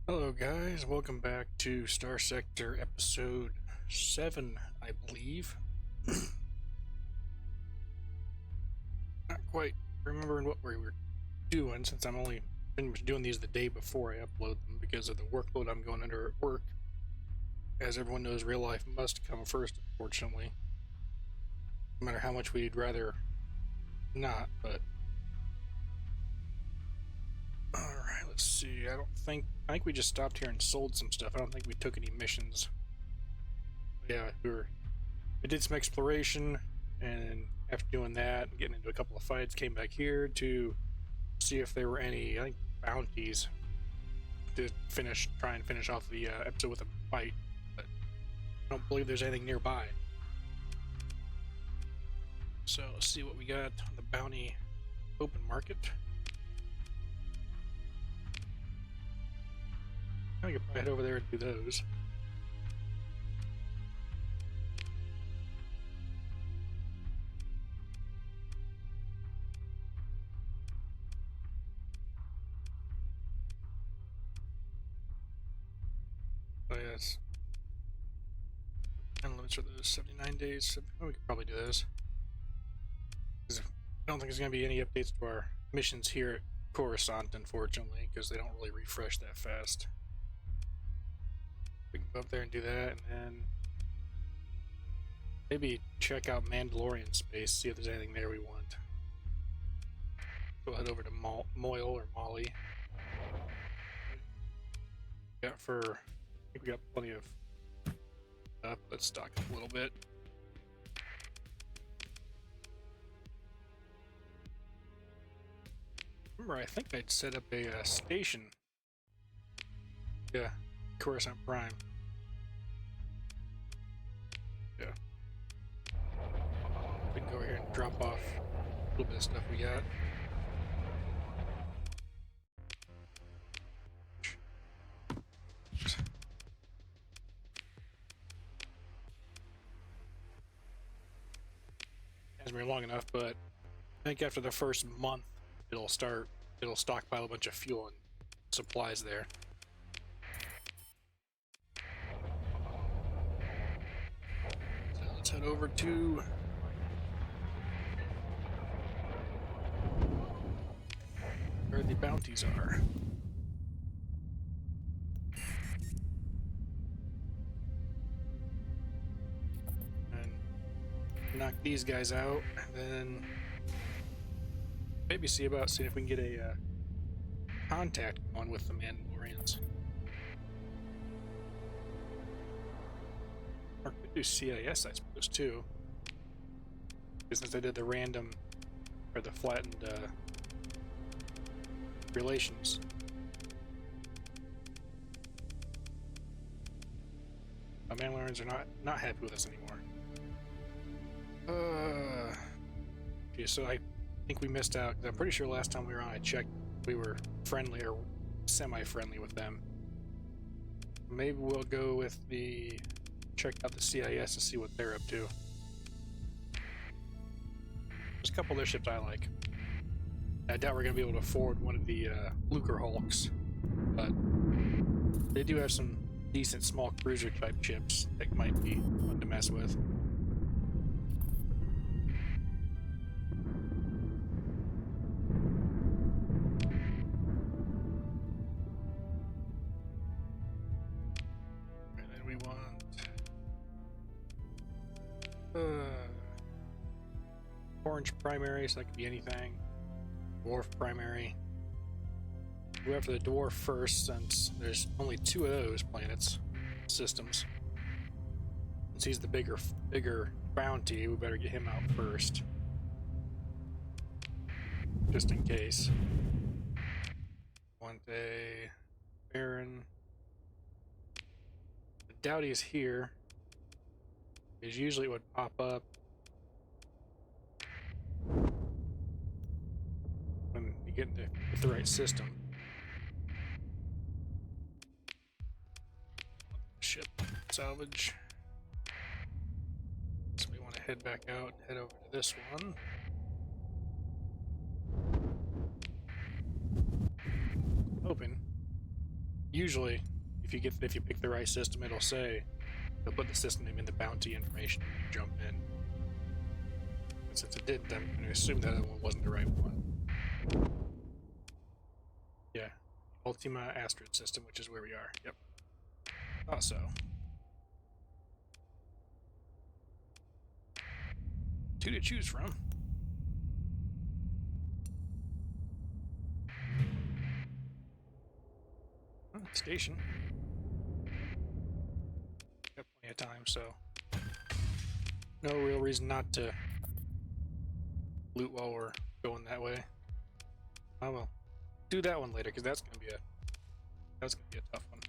Hello guys, welcome back to Starsector episode 7, I believe. Not quite remembering what we were doing since I'm only pretty much doing these the day before I upload them because of the workload I'm going under at work. As everyone knows, real life must come first, unfortunately. No matter how much we'd rather not, but... Alright, let's see. I think we just stopped here and sold some stuff. I don't think we took any missions. Yeah, we did some exploration, and after doing that and getting into a couple of fights, came back here to see if there were any, I think, bounties to try and finish off the episode with a fight, but I don't believe there's anything nearby. So let's see what we got on the bounty open market. I could probably head over there and do those. Oh yes. Time limits for those 79 days. Oh, we could probably do those. I don't think there's going to be any updates to our missions here at Coruscant, unfortunately, because they don't really refresh that fast. We can go up there and do that, and then maybe check out Mandalorian space, see if there's anything there we want. We'll head over to Moyle or Molly. I think we got plenty of stuff. Let's stock up a little bit. Remember, I think I'd set up a station. Yeah, Coruscant Prime. Yeah. We can go over here and drop off a little bit of stuff we got. Hasn't been long enough, but I think after the first month, it'll stockpile a bunch of fuel and supplies there. So let's head over to where the bounties are. And knock these guys out, and then maybe see about seeing if we can get a contact on with the Mandalorians. Or could do CIS, I suppose, too. Since I did the random, or the flattened relations. The Mandalorians are not happy with us anymore. Okay, so I think we missed out, because I'm pretty sure last time we were on, I checked, we were friendly or semi-friendly with them. Maybe we'll go with check out the CIS and see what they're up to. There's a couple of their ships I like. I doubt we're going to be able to afford one of the Lucre Hulks, but they do have some decent small cruiser type ships that might be fun to mess with. Orange primary, so that could be anything. Dwarf primary. Go after the dwarf first, since there's only 2 of those planets systems. Since he's the bigger bounty, we better get him out first, just in case. Want a Baron. I doubt he's here, because usually it would pop up when you get into the right system. Ship salvage. So we want to head back out and head over to this one. Hoping Usually, if you pick the right system, it'll it'll put the system name in the bounty information and you jump in. But since it didn't, I'm going to assume that one wasn't the right one. Yeah, Ultima Astrid system, which is where we are. Yep. Thought so. Two to choose from. Station. Got plenty of time, so no real reason not to loot while we're going that way. I will do that one later because that's gonna be a tough one.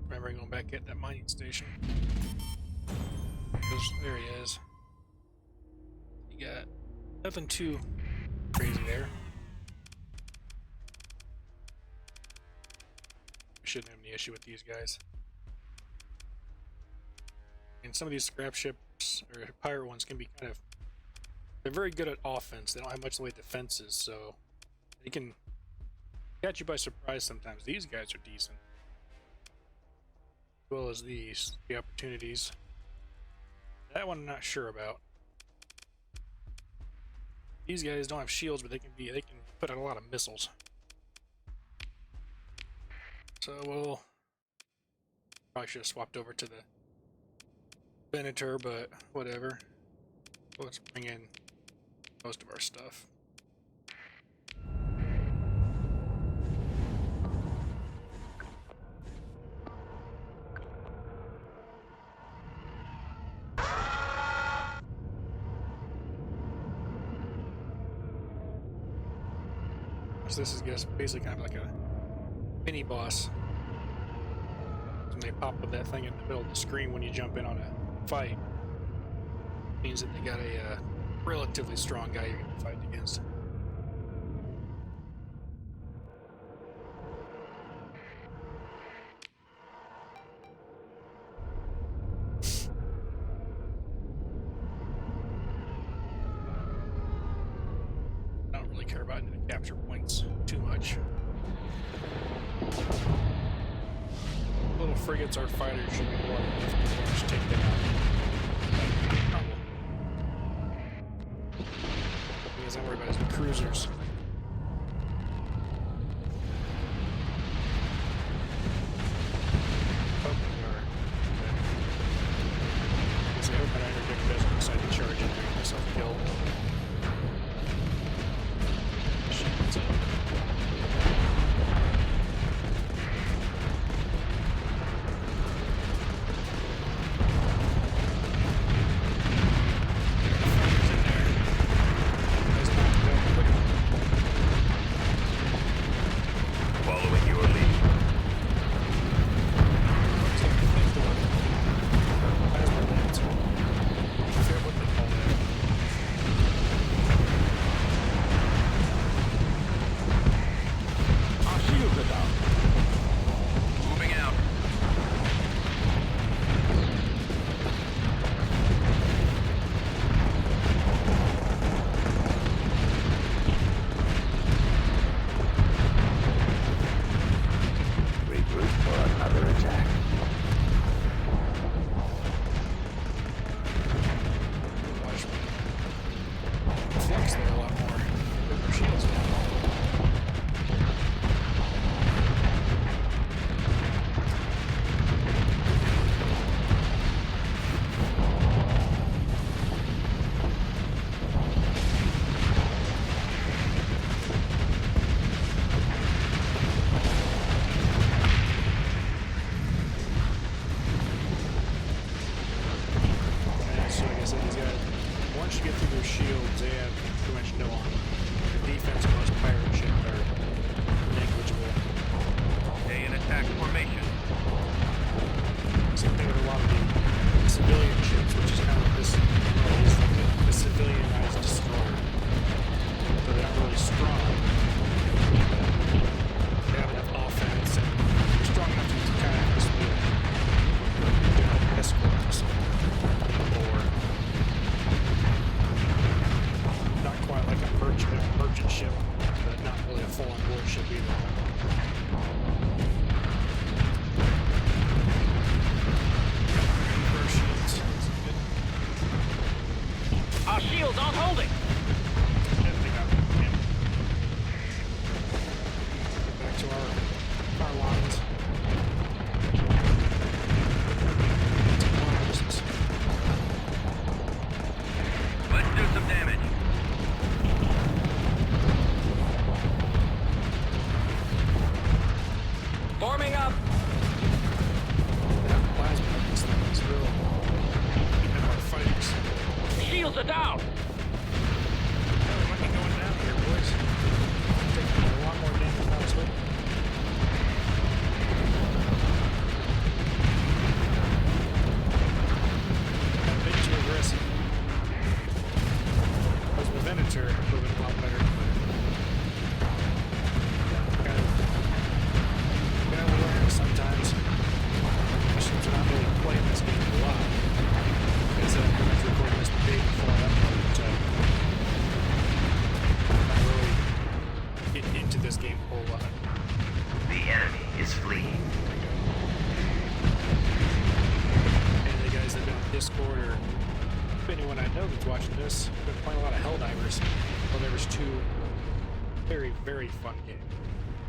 Remember going back at that mining station. There he is. You got nothing too crazy there. We shouldn't have any issue with these guys. And some of these scrap ships or pirate ones can be they're very good at offense. They don't have much in the way of defenses, so they can catch you by surprise sometimes. These guys are decent. As well as the opportunities. That one I'm not sure about. These guys don't have shields, but they can put out a lot of missiles. So we'll probably should have swapped over to the Venator, but whatever. Let's bring in most of our stuff. So this is basically kind of like a mini boss. When they pop up that thing in the middle of the screen when you jump in on a fight, means that they got a relatively strong guy you're going to fight against. I don't really care about any capture points too much. Little frigates are fighters should be more difficult to take them out. Because I'm worried about is the cruisers. Oh, they are. Because I hope that I interdict doesn't decide to charge in there and myself killed. Shit, what's up? Our shields aren't holding. Get back to our lines. Let's do some damage. Forming up. That plasma thing is real. Keeping our fights. Shields are down. We might be going down here, boys. Taking a lot more damage than I was hoping. A bit too aggressive. Because the Venator moving a lot better. Gotta learn sometimes. Missions are not really playing this game a lot. Like I said, I'm pretty much recording this the day before that part, so I'm not really getting into this game a whole lot. The enemy is fleeing. And the guys that have been on Discord or anyone I know that's watching this, I've been playing a lot of Helldivers. Helldivers 2, very, very fun game.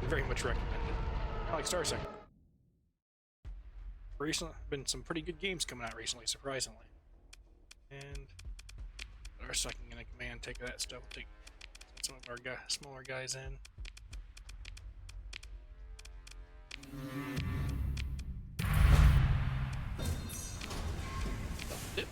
Very much recommended. I like Starsector. Recently, been some pretty good games coming out recently, surprisingly. And our second in command, take that stuff, take some of our smaller guys in. Dip.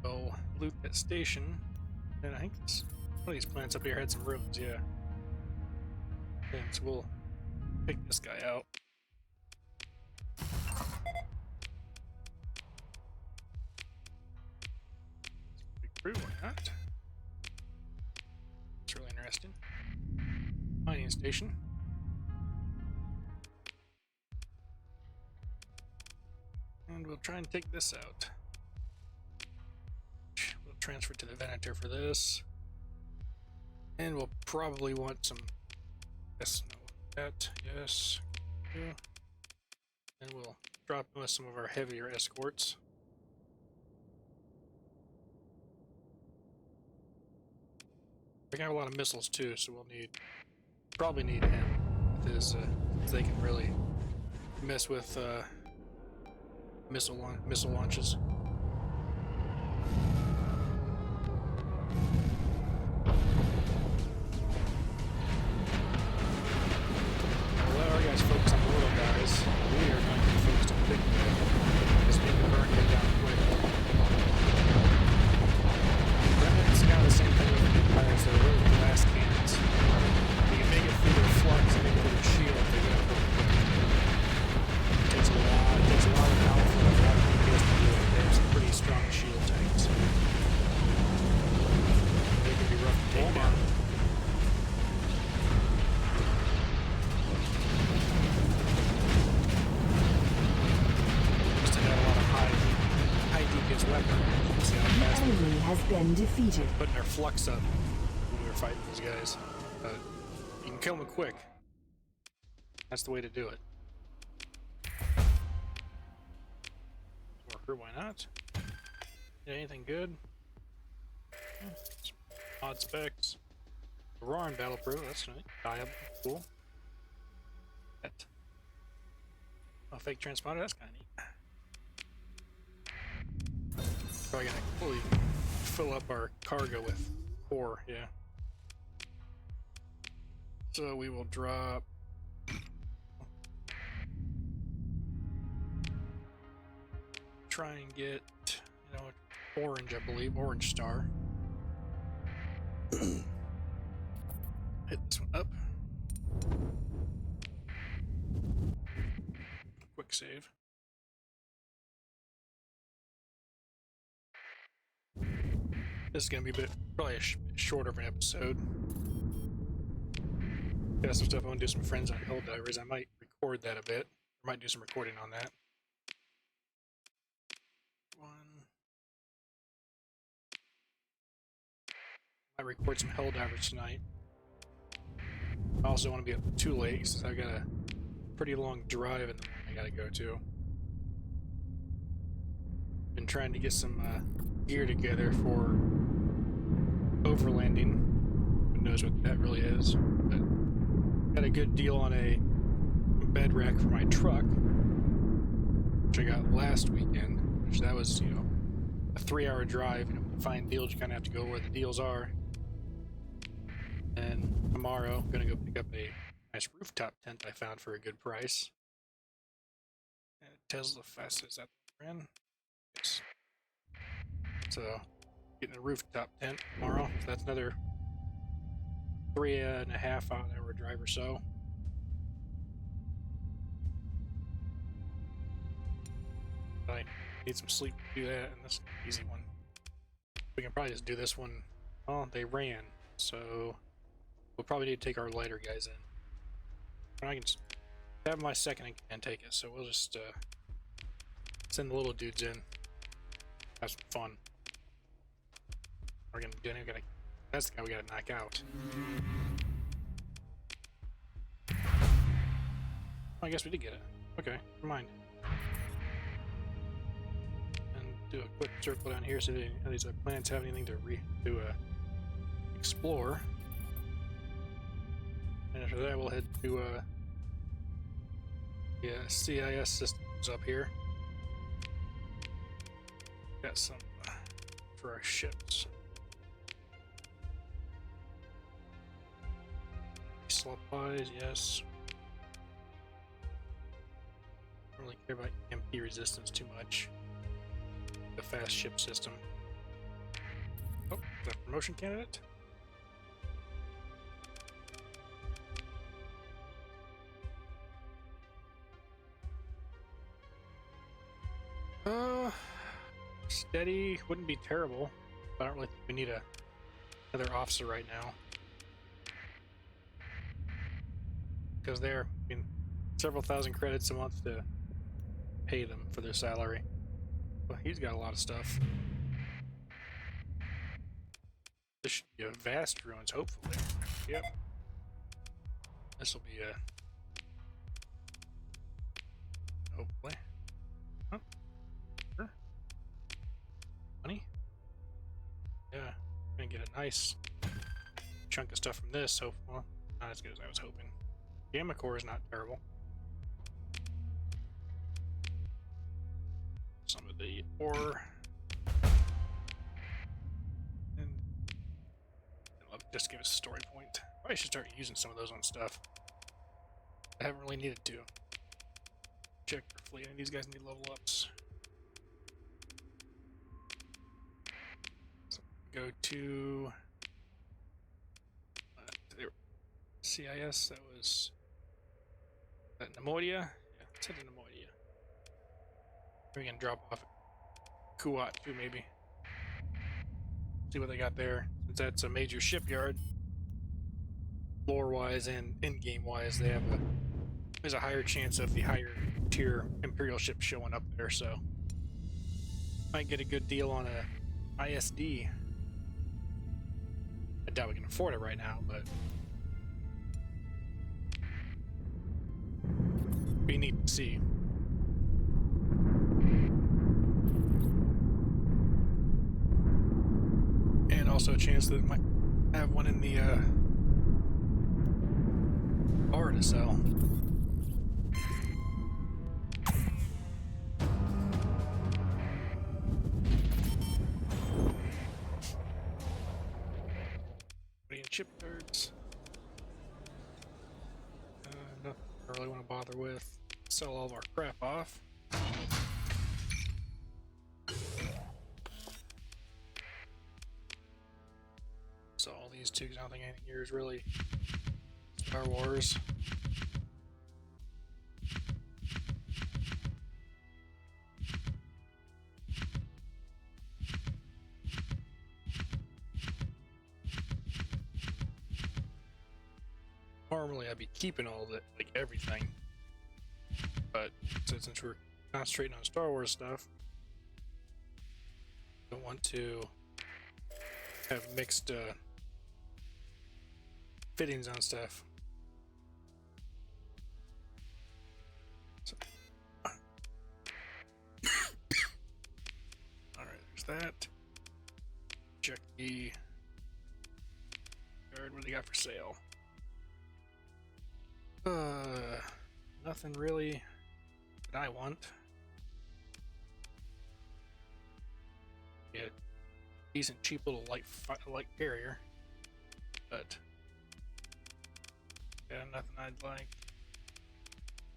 So loot that station, and I think one of these plants up here had some rooms, yeah. And so we'll pick this guy out. Big crew, why not? It's really interesting. Mining station. And we'll try and take this out. We'll transfer to the Venator for this. And we'll probably want some... Yes, no, that, yes, yeah. And we'll drop in with some of our heavier escorts. We're gonna have a lot of missiles too, so we'll probably need him with his, they can really mess with, missile launches. We'll let our guys focus on the little guys. We are going to be focused on the big guy. Just need to burn him down quick. Remnants kind of the same thing with the Empires. They're really glass cannons. You can make it through their flux and make it through their shield if they go quick. It takes a lot of power for them. A lot of DPS to do it. They have some pretty strong shield tanks. They can be rough to take down. Enemy has been defeated. Putting their flux up when we were fighting these guys. You can kill them quick. That's the way to do it. Worker, why not? Get anything good? Odd specs. Aurora battle pro, that's nice. Diable, cool. That. A fake transponder, that's kind of neat. Probably gonna fully fill up our cargo with ore, yeah. So we will drop try and get, orange, I believe, orange star. Hit this one up. Quick save. This is going to be probably a shorter of an episode. Got some stuff I want to do, some friends on Helldivers. I might record that a bit. I might do some recording on that. I record some Helldivers tonight. I also want to be up too late since I got a pretty long drive in the morning I gotta go to. Been trying to get some gear together for overlanding. Who knows what that really is? But got a good deal on a bed rack for my truck, which I got last weekend. Which that was, you know, a 3-hour drive. You know, to find deals, you kind of have to go where the deals are. And tomorrow, I'm gonna go pick up a nice rooftop tent I found for a good price. And Tesla Fest, is that the brand? Yes. So, getting a rooftop tent tomorrow. So that's another 3.5-hour drive or so. I need some sleep to do that, and this is an easy one. We can probably just do this one. Well, they ran, so we'll probably need to take our lighter guys in. I can just have my second and take it, so we'll just send the little dudes in. Have some fun. We're gonna that's the guy we gotta knock out. Oh, I guess we did get it. Okay, never mind. And do a quick circle down here so if any of these planets have anything to explore. And after that, we'll head to the CIS systems up here. Got some for our ships. Supplies, yes. Don't really care about EMP resistance too much. The fast ship system. Oh, is that a promotion candidate? Steady wouldn't be terrible, but I don't really think we need another officer right now. Because they're several thousand credits a month to pay them for their salary. Well, he's got a lot of stuff. This should be a vast ruins, hopefully. Yep. This will be a hopefully. Huh? Sure. Money? Yeah, gonna get a nice chunk of stuff from this, so well, not as good as I was hoping. Gamma core is not terrible. Some of the ore. And just give us a story point. Probably should start using some of those on stuff. I haven't really needed to. Check for fleet, and these guys need level ups. So go to CIS, that was that Nemoidia? Yeah, let's head to Nemoidia. We can drop off at Kuat too, maybe. See what they got there. Since that's a major shipyard, lore-wise and in-game wise, they have there's a higher chance of the higher tier Imperial ship showing up there, so might get a good deal on a ISD. I doubt we can afford it right now, but be neat to see. And also a chance that it might have one in the bar to sell. Shipyards. Nothing I really want to bother with. Sell all of our crap off. So all these two, I don't think anything here is really Star Wars. Normally I'd be keeping all of it, like everything, but since we're concentrating on Star Wars stuff, I don't want to have mixed fittings on stuff. So, alright, there's that. Check the yard. What do they got for sale? Nothing really that I want. Yeah, decent, cheap little light carrier, but yeah, nothing I'd like.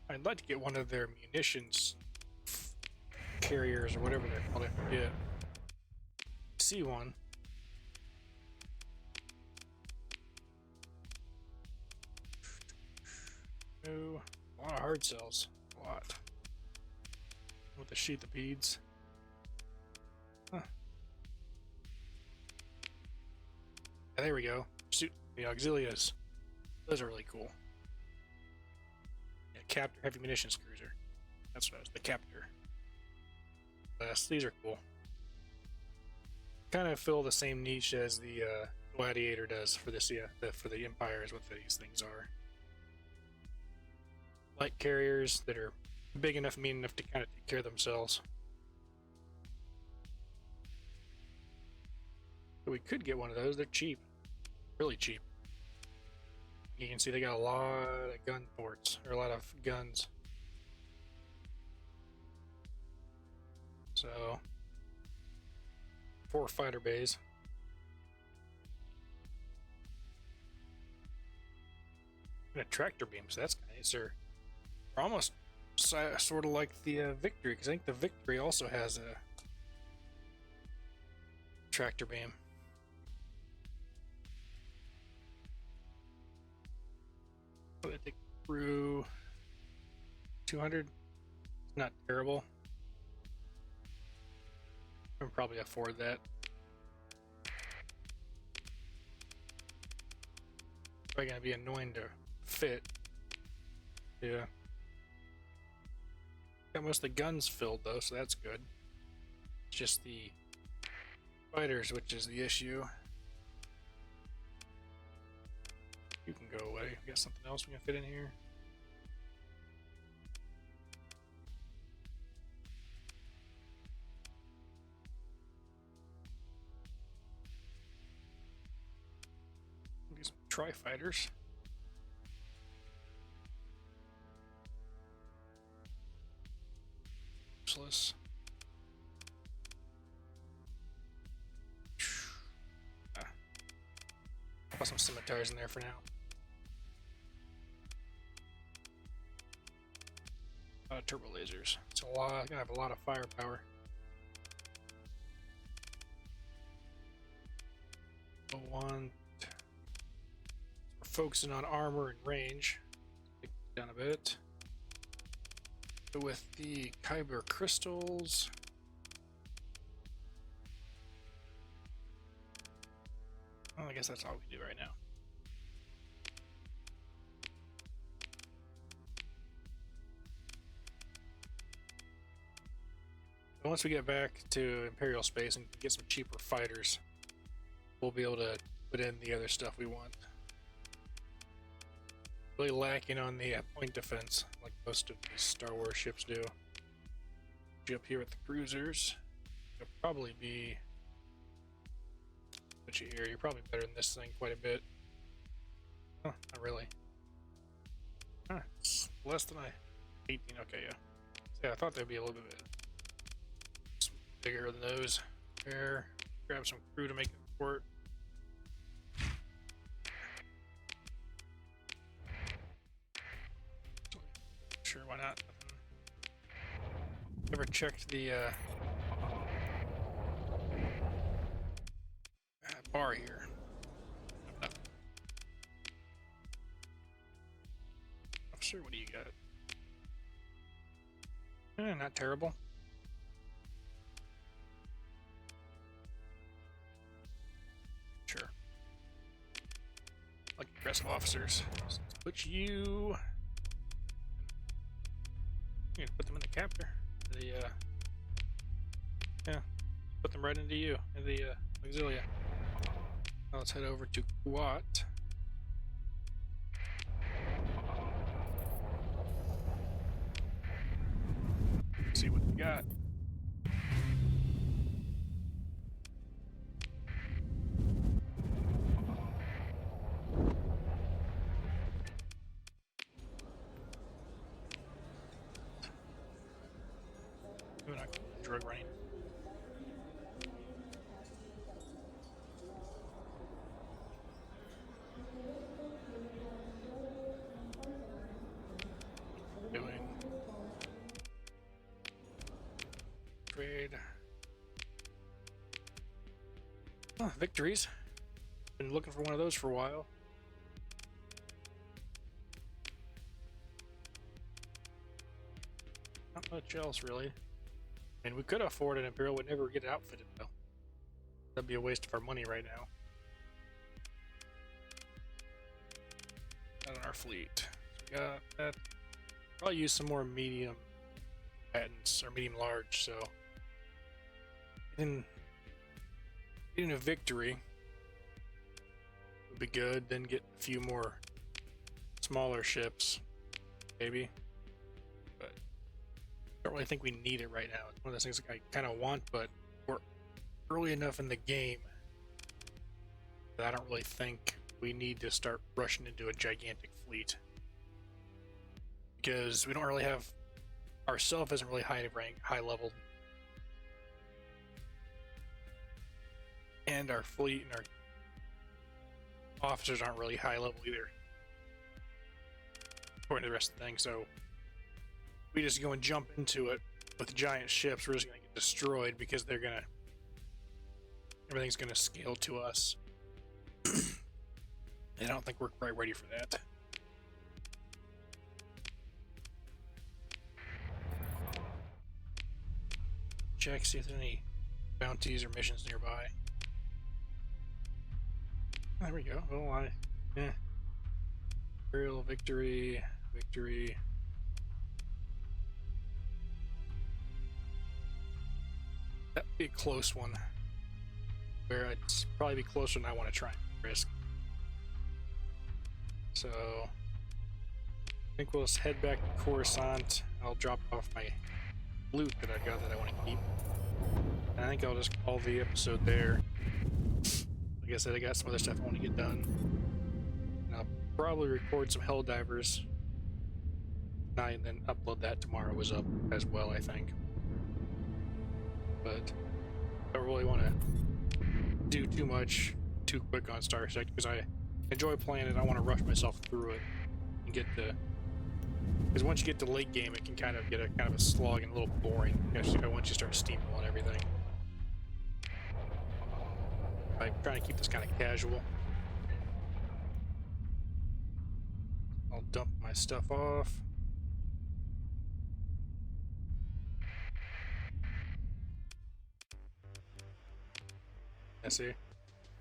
I'd like to get one of their munitions carriers or whatever they're called. I forget. See one. Oh, a lot of hard cells. A lot. With the sheath of beads. Huh. Yeah, there we go. Shoot the auxilias. Those are really cool. Yeah, Captor Heavy Munitions Cruiser. That's what it was. The Captor. These are cool. Kind of fill the same niche as the Gladiator does for this. Yeah, for the Empire is what these things are. Light carriers that are big enough, mean enough to kind of take care of themselves. But we could get one of those. They're cheap, really cheap. You can see they got a lot of gun ports, or a lot of guns. So, 4 fighter bays. And a tractor beam, so that's kind of nice. They're almost sort of like the Victory, because I think the Victory also has a tractor beam. I think through 200. It's not terrible. I can probably afford that. Probably gonna be annoying to fit. Yeah. Got most of the guns filled though, so that's good. It's just the fighters which is the issue. You can go away. We got something else we can fit in here. Get some tri-fighters. Useless. Put some scimitars in there for now. Turbo lasers. It's a lot. Gonna have a lot of firepower. We're focusing on armor and range. Take it down a bit. But with the Kyber crystals. Well, I guess that's all we can do right now. Once we get back to Imperial space and get some cheaper fighters, we'll be able to put in the other stuff we want. Really lacking on the point defense, like most of these Star Wars ships do. Up here with the cruisers, you'll probably be. Put you here. You're probably better than this thing quite a bit. Huh, not really. Huh, it's less than 18. Okay, yeah. So yeah, I thought there'd be a little bit bigger than those. There. Grab some crew to make it work. Sure, why not? Never checked the bar here. Officer, what do you got? Not terrible. Sure. Like aggressive officers. So let's put you. You can put them in the captor. The yeah, put them right into you, in the auxilia. Now let's head over to Kuat. got? Maybe not drug running. Doing trade. Oh, victories. Been looking for one of those for a while. Not much else really. I mean, we could afford an Imperial, would never get outfitted though. That'd be a waste of our money right now. Not on our fleet. So we got that. Probably use some more medium patents or medium large. So getting a victory would be good. Then get a few more smaller ships, maybe. But I don't really think we need it right now. It's one of those things I kind of want, but we're early enough in the game that I don't really think we need to start rushing into a gigantic fleet. Because we don't really have, ourself isn't really high rank, high level, and our fleet and our officers aren't really high level either, according to the rest of the thing. So we just go and jump into it with giant ships, we're just gonna get destroyed because everything's gonna scale to us. I don't think we're quite ready for that. Check, see if there's any bounties or missions nearby. There we go. Oh, Imperial victory. That'd be a close one. Where I'd probably be closer than I want to try and risk. So I think we'll just head back to Coruscant. I'll drop off my loot that I got that I want to keep. And I think I'll just call the episode there. Like I said, I got some other stuff I want to get done. And I'll probably record some Helldivers tonight and then upload that tomorrow as well, I think. But I don't really want to do too much too quick on Starsector because I enjoy playing it. I want to rush myself through it and get the, because once you get to late game, it can kind of get a kind of a slog and a little boring once you start steamrolling everything. I'm trying to keep this kind of casual. I'll dump my stuff off. I see.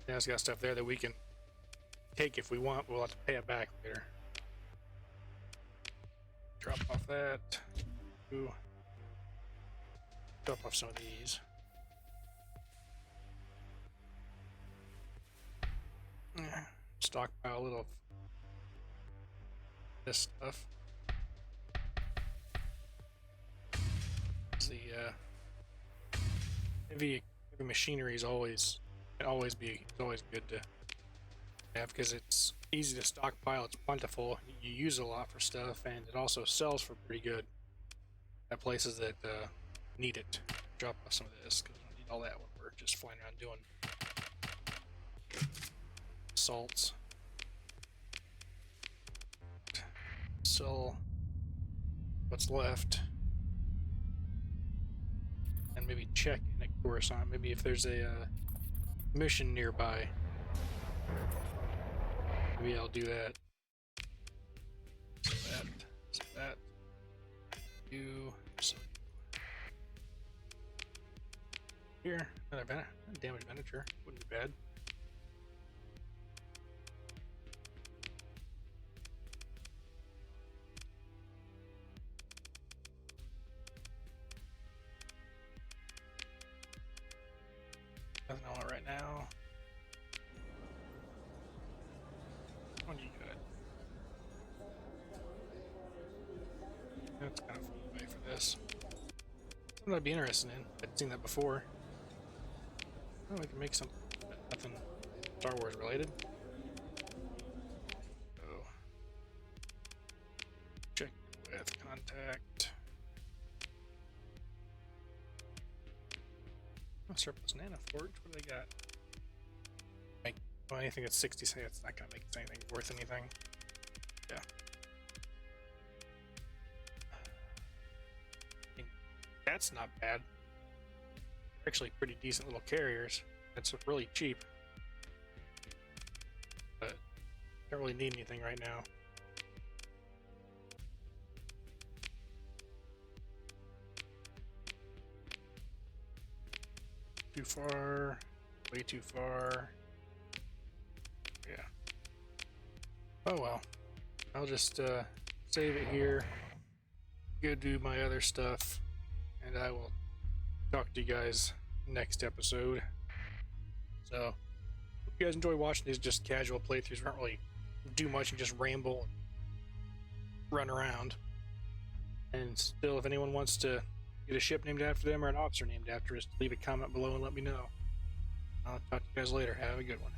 Yeah, it's got stuff there that we can take if we want. We'll have to pay it back later. Drop off that. Ooh. Drop off some of these. Yeah. Stockpile a little of this stuff. The heavy machinery is always good to have because it's easy to stockpile, it's plentiful, you use a lot for stuff, and it also sells for pretty good at places that need it. Drop off some of this because we don't need all that when we're just flying around doing assaults. Sell what's left and maybe check in at Coruscant, maybe if there's a mission nearby. Maybe I'll do that. So that. So here, another damage manager. Wouldn't be bad. Nothing I want right now. What do you got? That's kind of far away for this. Something I'd be interested in. I'd seen that before. Oh, we can make something, but nothing Star Wars related. So, check with contact. Oh, surplus nanoforge. What do they got? Well, anything that's 60 seconds, it's not gonna make anything worth anything. Yeah. That's not bad. They're actually pretty decent little carriers. That's really cheap. But don't really need anything right now. Too far. Way too far. Yeah. Oh well. I'll just save it here. Go do my other stuff. And I will talk to you guys next episode. So, hope you guys enjoy watching these just casual playthroughs. We don't really do much and just ramble and run around. And still, if anyone wants to get a ship named after them or an officer named after us, leave a comment below and let me know. I'll talk to you guys later. Have a good one.